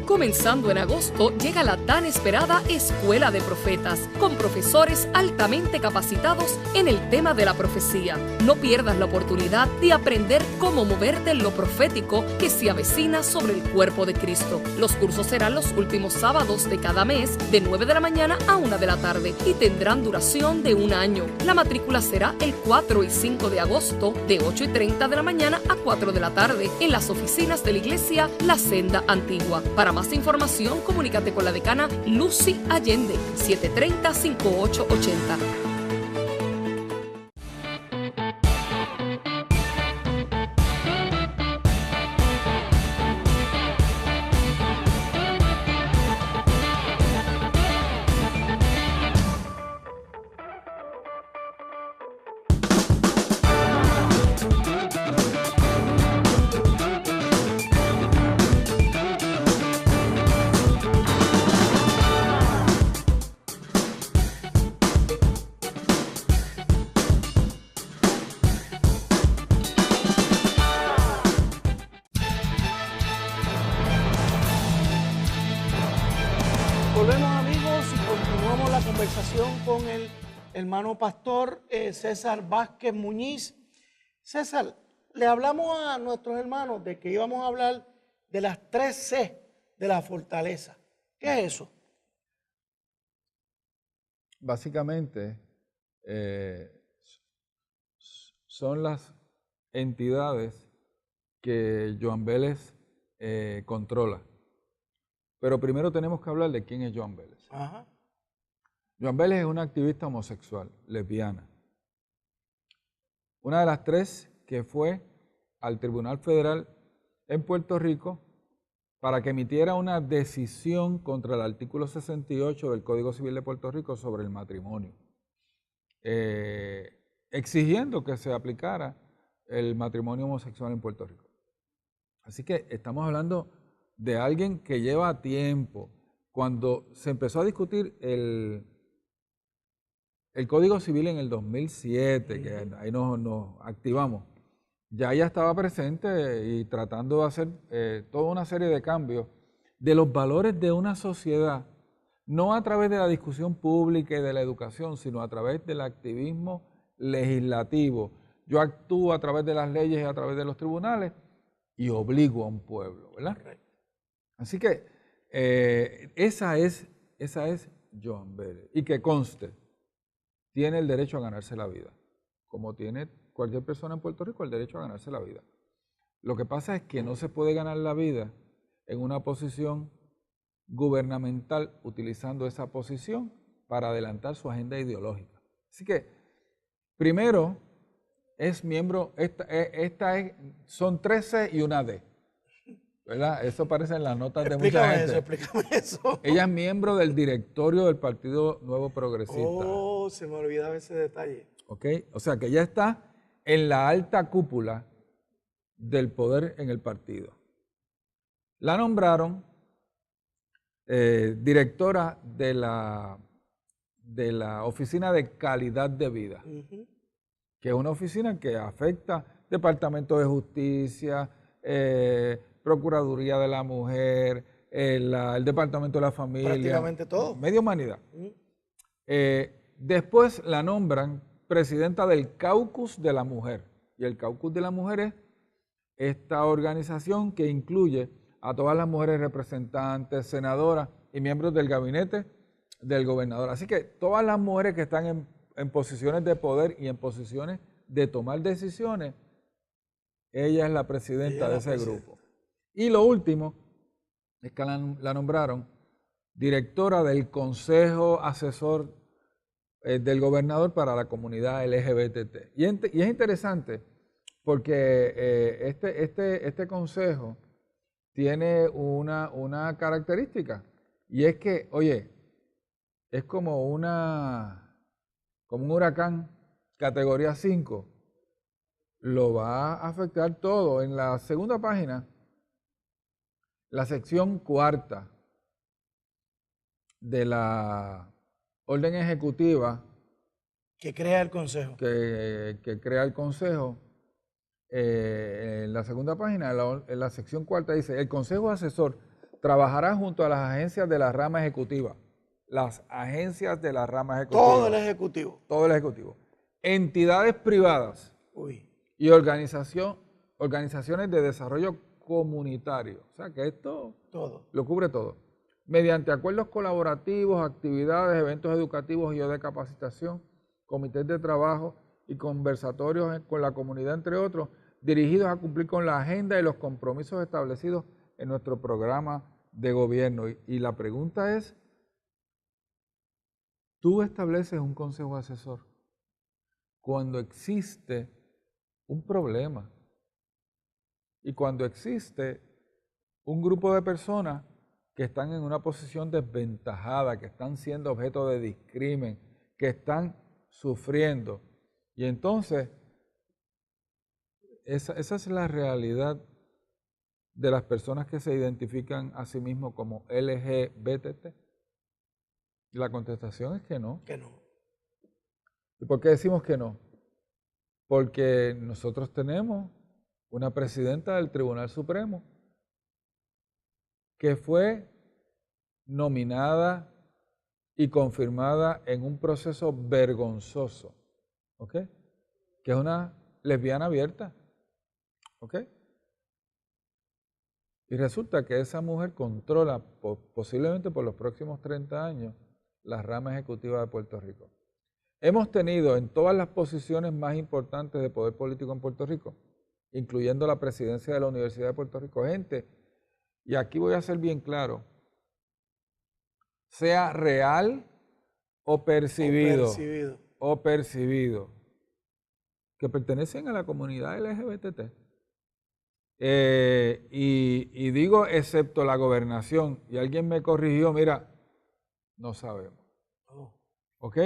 Comenzando en agosto, llega la tan esperada Escuela de Profetas, con profesores altamente capacitados en el tema de la profecía. No pierdas la oportunidad de aprender cómo moverte en lo profético que se avecina sobre el cuerpo de Cristo. Los cursos serán los últimos sábados de cada mes, de 9 de la mañana a 1 de la tarde, y tendrán duración de 1 año. La matrícula será el 4 y 5 de agosto, de 8:30 de la mañana a 4 de la tarde, en las oficinas de la iglesia La Senda Antigua. Para más información, comunícate con la decana Lucy Allende, 730-5880. Volvemos, amigos, y continuamos la conversación con el hermano pastor César Vázquez Muñiz. César, le hablamos a nuestros hermanos de que íbamos a hablar de las 3 C de la fortaleza. ¿Qué es eso? Básicamente, son las entidades que Joan Vélez controla. Pero primero tenemos que hablar de quién es Joan Vélez. Ajá. Joan Vélez es una activista homosexual, lesbiana. Una de las 3 que fue al Tribunal Federal en Puerto Rico para que emitiera una decisión contra el artículo 68 del Código Civil de Puerto Rico sobre el matrimonio, exigiendo que se aplicara el matrimonio homosexual en Puerto Rico. Así que estamos hablando de alguien que lleva tiempo. Cuando se empezó a discutir el Código Civil en el 2007, que ahí nos activamos, ya estaba presente y tratando de hacer toda una serie de cambios de los valores de una sociedad, no a través de la discusión pública y de la educación, sino a través del activismo legislativo. Yo actúo a través de las leyes y a través de los tribunales y obligo a un pueblo, ¿verdad? Correcto. Así que esa es Joan Vélez. Y que conste, tiene el derecho a ganarse la vida, como tiene cualquier persona en Puerto Rico el derecho a ganarse la vida. Lo que pasa es que no se puede ganar la vida en una posición gubernamental utilizando esa posición para adelantar su agenda ideológica. Así que, primero, es miembro, son 13 y una D, ¿verdad? Eso aparece en las notas de mucha gente. Explícame eso. Ella es miembro del directorio del Partido Nuevo Progresista. Oh, se me olvidaba ese detalle. ¿Ok? O sea que ella está en la alta cúpula del poder en el partido. La nombraron directora de la Oficina de Calidad de Vida, que es una oficina que afecta Departamento de Justicia, Procuraduría de la Mujer, el Departamento de la Familia. Prácticamente todo. Media humanidad. Después la nombran presidenta del Caucus de la Mujer. Y el Caucus de la Mujer es esta organización que incluye a todas las mujeres representantes, senadoras y miembros del gabinete del gobernador. Así que todas las mujeres que están en posiciones de poder y en posiciones de tomar decisiones, ella es la presidenta de ese grupo. Y lo último es que la nombraron directora del Consejo Asesor del Gobernador para la comunidad LGBT. Y es interesante porque este consejo tiene una característica, y es que, oye, es como un huracán categoría 5, lo va a afectar todo. En la segunda página, la sección 4 de la orden ejecutiva que crea el Consejo. Que crea el Consejo, en la segunda página, en la sección 4 dice, el Consejo Asesor trabajará junto a las agencias de la rama ejecutiva. Las agencias de la rama ejecutiva. Todo el Ejecutivo. Todo el Ejecutivo. Entidades privadas. Uy. Y organizaciones de desarrollo comunitario. O sea que esto lo cubre todo. Mediante acuerdos colaborativos, actividades, eventos educativos y o de capacitación, comités de trabajo y conversatorios con la comunidad, entre otros, dirigidos a cumplir con la agenda y los compromisos establecidos en nuestro programa de gobierno. Y la pregunta es, ¿tú estableces un consejo asesor cuando existe un problema y cuando existe un grupo de personas que están en una posición desventajada, que están siendo objeto de discrimen, que están sufriendo? Y entonces, esa es la realidad de las personas que se identifican a sí mismos como LGBT. Y la contestación es que no. Que no. ¿Y por qué decimos que no? Porque nosotros tenemos una presidenta del Tribunal Supremo que fue nominada y confirmada en un proceso vergonzoso, ¿ok? Que es una lesbiana abierta, ¿ok? Y resulta que esa mujer controla posiblemente por los próximos 30 años la rama ejecutiva de Puerto Rico. Hemos tenido en todas las posiciones más importantes de poder político en Puerto Rico, incluyendo la presidencia de la Universidad de Puerto Rico, gente, y aquí voy a ser bien claro, sea real o percibido, que pertenecen a la comunidad LGBT. Y digo excepto la gobernación, y alguien me corrigió, mira, no sabemos. ¿Ok?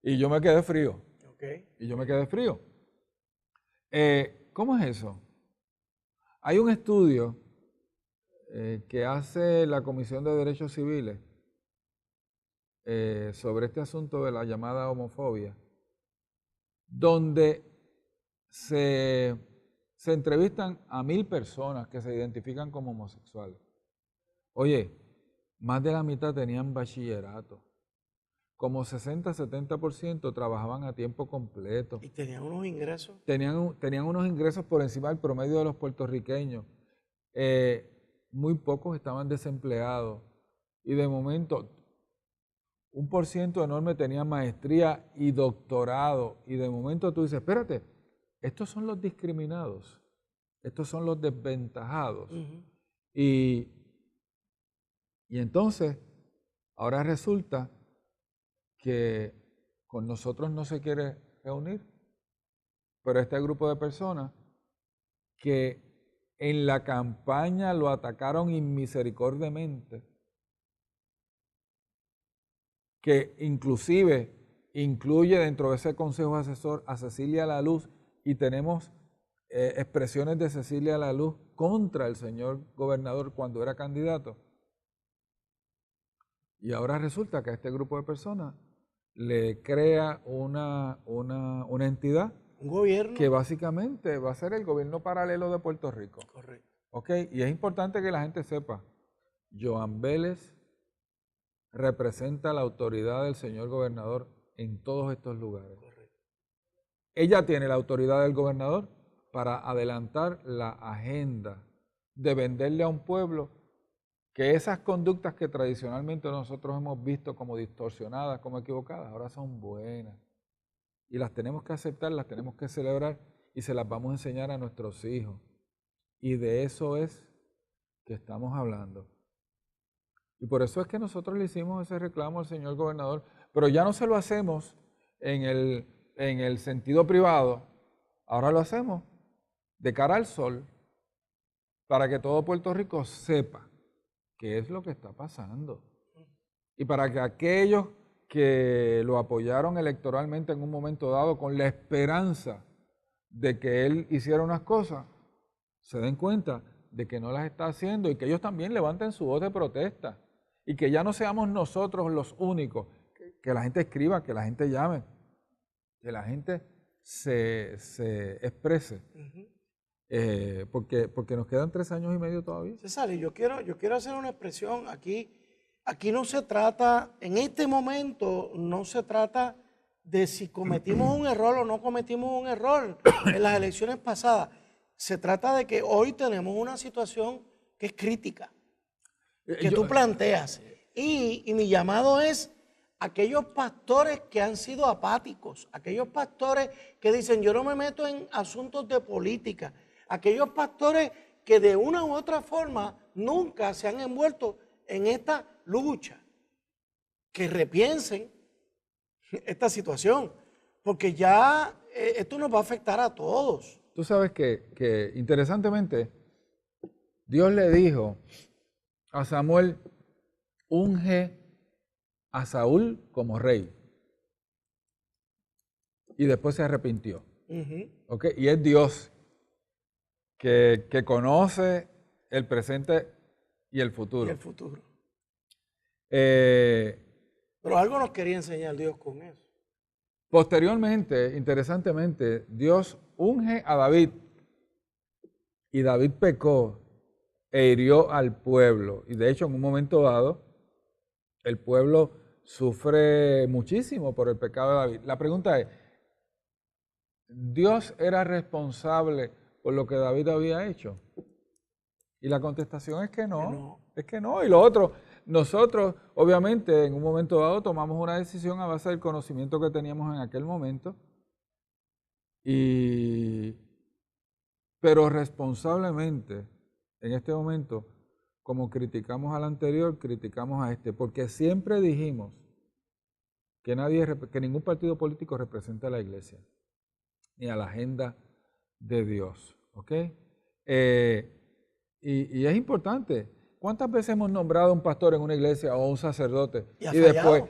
Y yo me quedé frío. Y yo me quedé frío. ¿Cómo es eso? Hay un estudio que hace la Comisión de Derechos Civiles sobre este asunto de la llamada homofobia, donde se entrevistan a 1000 personas que se identifican como homosexuales. Oye, más de la mitad tenían bachillerato. Como 60-70% trabajaban a tiempo completo. ¿Y tenían unos ingresos? Tenían unos ingresos por encima del promedio de los puertorriqueños. Muy pocos estaban desempleados. Y de momento, un % enorme tenía maestría y doctorado. Y de momento tú dices, espérate, estos son los discriminados. Estos son los desventajados. Y entonces, ahora resulta que con nosotros no se quiere reunir, pero este grupo de personas que en la campaña lo atacaron inmisericordiamente, que inclusive incluye dentro de ese consejo asesor a Cecilia Laluz, y tenemos expresiones de Cecilia Laluz contra el señor gobernador cuando era candidato. Y ahora resulta que a este grupo de personas le crea una entidad, un gobierno que básicamente va a ser el gobierno paralelo de Puerto Rico. Correcto. ¿Ok? Y es importante que la gente sepa, Joan Vélez representa la autoridad del señor gobernador en todos estos lugares. Correcto. Ella tiene la autoridad del gobernador para adelantar la agenda de venderle a un pueblo que esas conductas que tradicionalmente nosotros hemos visto como distorsionadas, como equivocadas, ahora son buenas. Y las tenemos que aceptar, las tenemos que celebrar y se las vamos a enseñar a nuestros hijos. Y de eso es que estamos hablando. Y por eso es que nosotros le hicimos ese reclamo al señor gobernador, pero ya no se lo hacemos en el sentido privado, ahora lo hacemos de cara al sol, para que todo Puerto Rico sepa qué es lo que está pasando. Y para que aquellos que lo apoyaron electoralmente en un momento dado con la esperanza de que él hiciera unas cosas, se den cuenta de que no las está haciendo y que ellos también levanten su voz de protesta y que ya no seamos nosotros los únicos, que la gente escriba, que la gente llame, que la gente se exprese. Porque nos quedan 3 años y medio todavía. César, yo quiero hacer una expresión aquí. Aquí no se trata, en este momento, no se trata de si cometimos un error o no cometimos un error en las elecciones pasadas. Se trata de que hoy tenemos una situación que es crítica, que tú planteas. Y mi llamado es a aquellos pastores que han sido apáticos, aquellos pastores que dicen yo no me meto en asuntos de política, aquellos pastores que de una u otra forma nunca se han envuelto en esta lucha, que repiensen esta situación, porque ya esto nos va a afectar a todos. Tú sabes que interesantemente, Dios le dijo a Samuel, unge a Saúl como rey. Y después se arrepintió. ¿Okay? Y es Dios que conoce el presente y el futuro. Y el futuro. Pero algo nos quería enseñar Dios con eso. Posteriormente, interesantemente, Dios unge a David. Y David pecó e hirió al pueblo. Y de hecho, en un momento dado, el pueblo sufre muchísimo por el pecado de David. La pregunta es, ¿Dios era responsable por lo que David había hecho? Y la contestación es que no. Es que no. Y lo otro, nosotros obviamente en un momento dado tomamos una decisión a base del conocimiento que teníamos en aquel momento, pero responsablemente en este momento, como criticamos al anterior, criticamos a este, porque siempre dijimos que ningún partido político representa a la iglesia, ni a la agenda de Dios. ¿Ok? Y es importante. ¿Cuántas veces hemos nombrado a un pastor en una iglesia o a un sacerdote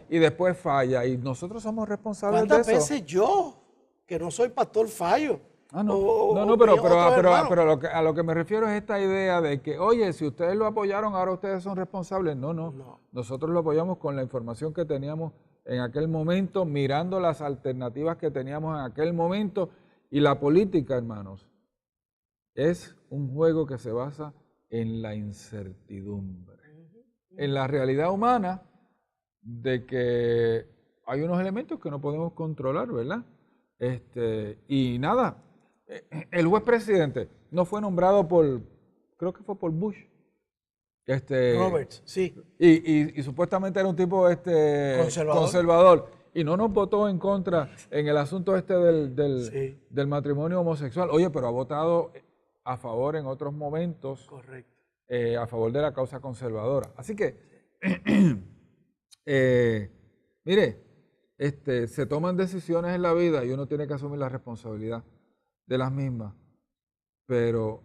y después falla? Y nosotros somos responsables de eso. ¿Cuántas veces yo, que no soy pastor, fallo? pero a lo que me refiero es esta idea de que, oye, si ustedes lo apoyaron, ahora ustedes son responsables. No. Nosotros lo apoyamos con la información que teníamos en aquel momento, mirando las alternativas que teníamos en aquel momento. Y la política, hermanos, es un juego que se basa en la incertidumbre, en la realidad humana de que hay unos elementos que no podemos controlar, ¿verdad? Y nada, el juez presidente no fue nombrado creo que fue por Bush. Roberts, sí. Y supuestamente era un tipo conservador. Y no nos votó en contra en el asunto del matrimonio homosexual. Oye, pero ha votado a favor en otros momentos. Correcto. A favor de la causa conservadora. Así que, mire, se toman decisiones en la vida y uno tiene que asumir la responsabilidad de las mismas. Pero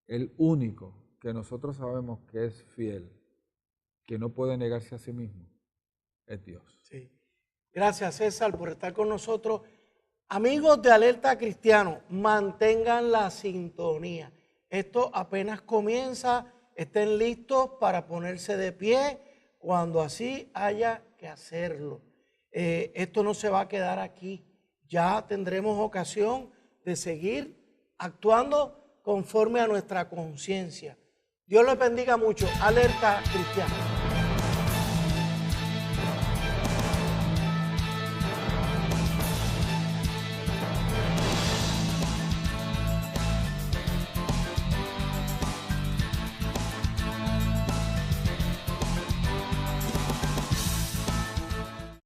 el único que nosotros sabemos que es fiel, que no puede negarse a sí mismo, es Dios. Sí. Gracias, César, por estar con nosotros. Amigos de Alerta Cristiano, mantengan la sintonía. Esto apenas comienza, estén listos para ponerse de pie cuando así haya que hacerlo. Esto no se va a quedar aquí. Ya tendremos ocasión de seguir actuando conforme a nuestra conciencia. Dios les bendiga mucho. Alerta Cristiano.